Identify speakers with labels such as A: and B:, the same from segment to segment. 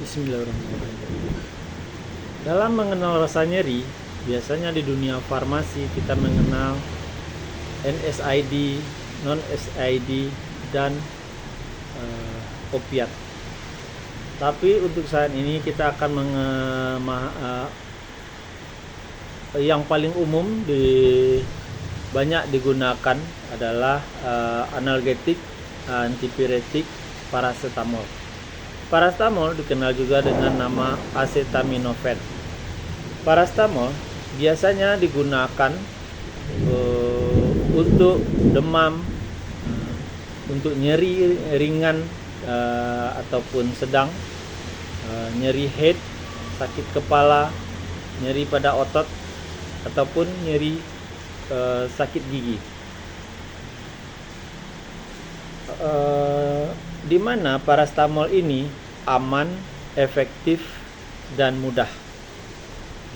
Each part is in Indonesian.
A: Bismillahirrahmanirrahim. Dalam mengenal rasa nyeri, biasanya di dunia farmasi kita mengenal NSAID, non-SID, dan opiat. Tapi untuk saat ini kita akan yang paling umum banyak digunakan adalah analgetik, antipiretik, paracetamol. Paracetamol dikenal juga dengan nama acetaminophen. Paracetamol biasanya digunakan untuk demam, untuk nyeri ringan ataupun sedang, nyeri head, sakit kepala, nyeri pada otot, ataupun nyeri sakit gigi. Di mana paracetamol ini aman, efektif, dan mudah.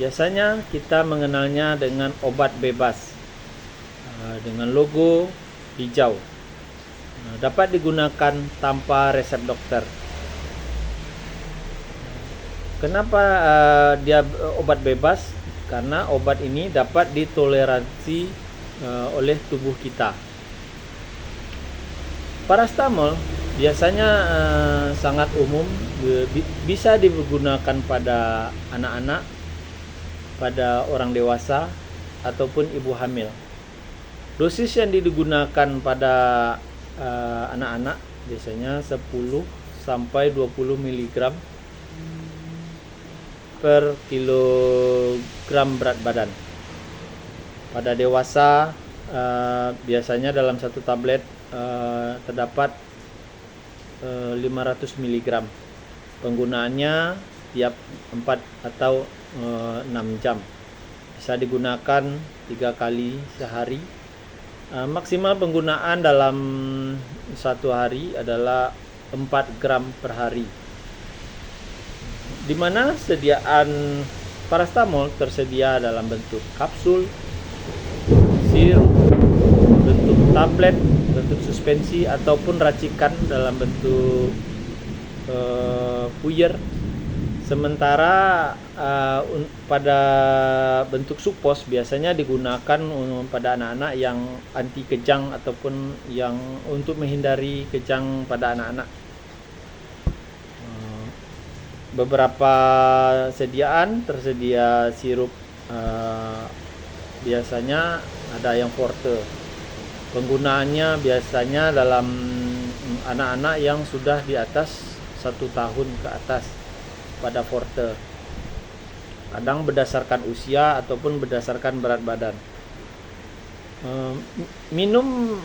A: Biasanya kita mengenalnya dengan obat bebas dengan logo hijau. Dapat digunakan tanpa resep dokter. Kenapa dia obat bebas? Karena obat ini dapat ditoleransi oleh tubuh kita. Paracetamol biasanya sangat umum, bisa digunakan pada anak-anak, pada orang dewasa, ataupun ibu hamil. Dosis yang digunakan pada anak-anak biasanya 10 sampai 20 mg per kilogram berat badan. Pada dewasa biasanya dalam satu tablet terdapat 500 mg. Penggunaannya tiap 4 atau 6 jam. Bisa digunakan 3 kali sehari. Maksimal penggunaan dalam satu hari adalah 4 gram per hari. Di mana sediaan paracetamol tersedia dalam bentuk kapsul, sirup, bentuk tablet, bentuk suspensi, ataupun racikan dalam bentuk puyer. Sementara pada bentuk supos biasanya digunakan pada anak-anak yang anti kejang ataupun yang untuk menghindari kejang pada anak-anak. Beberapa sediaan tersedia sirup, biasanya ada yang forte. Penggunaannya biasanya dalam anak-anak yang sudah di atas 1 tahun ke atas pada forte. Kadang berdasarkan usia ataupun berdasarkan berat badan. Minum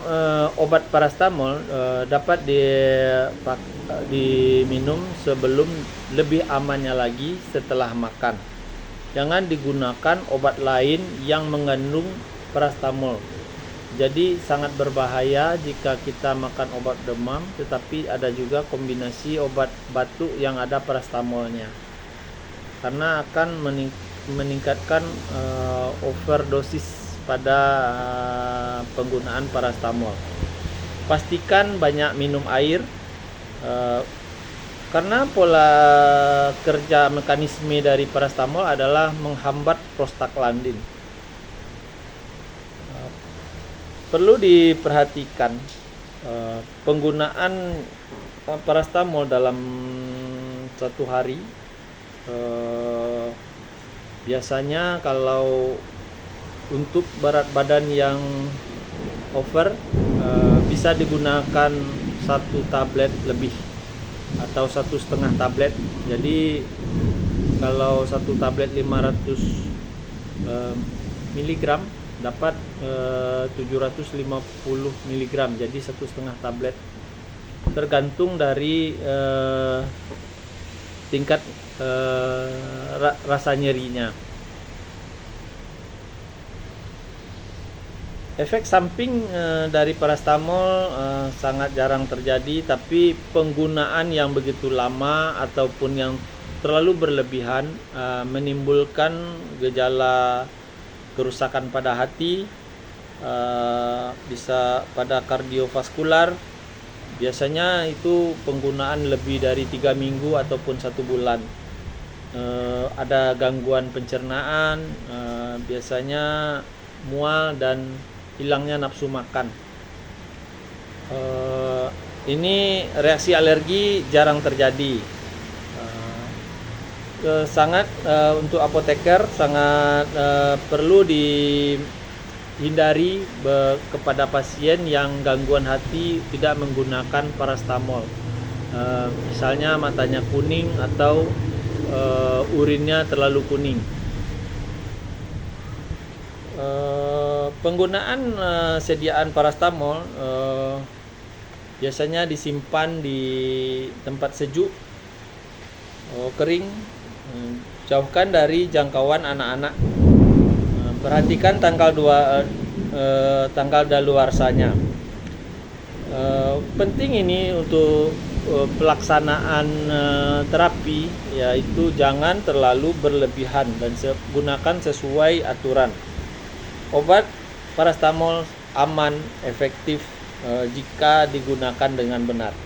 A: obat paracetamol dapat diminum sebelum, lebih amannya lagi setelah makan. Jangan digunakan obat lain yang mengandung paracetamol. Jadi sangat berbahaya jika kita makan obat demam tetapi ada juga kombinasi obat batuk yang ada paracetamolnya, karena akan meningkatkan overdosis pada penggunaan paracetamol. Pastikan banyak minum air, karena pola kerja mekanisme dari paracetamol adalah menghambat prostaglandin. Perlu diperhatikan penggunaan paracetamol dalam satu hari. Biasanya kalau untuk berat badan yang over, bisa digunakan 1 tablet lebih atau 1,5 tablet. Jadi kalau 1 tablet 500 mg dapat 750 mg, jadi 1,5 tablet, tergantung dari tingkat rasa nyerinya. Efek samping dari paracetamol sangat jarang terjadi, tapi penggunaan yang begitu lama ataupun yang terlalu berlebihan menimbulkan gejala kerusakan pada hati, bisa pada kardiovaskular, Biasanya itu penggunaan lebih dari 3 minggu ataupun 1 bulan. Ada gangguan pencernaan, biasanya mual dan hilangnya nafsu makan. Ini reaksi alergi jarang terjadi. Sangat untuk apoteker sangat perlu dihindari kepada pasien yang gangguan hati tidak menggunakan paracetamol. Misalnya matanya kuning atau urinnya terlalu kuning. Penggunaan sediaan paracetamol biasanya disimpan di tempat sejuk, kering, jauhkan dari jangkauan anak-anak. Perhatikan tanggal daluarsanya. Penting ini untuk pelaksanaan terapi, yaitu jangan terlalu berlebihan dan gunakan sesuai aturan. Obat paracetamol aman, efektif jika digunakan dengan benar.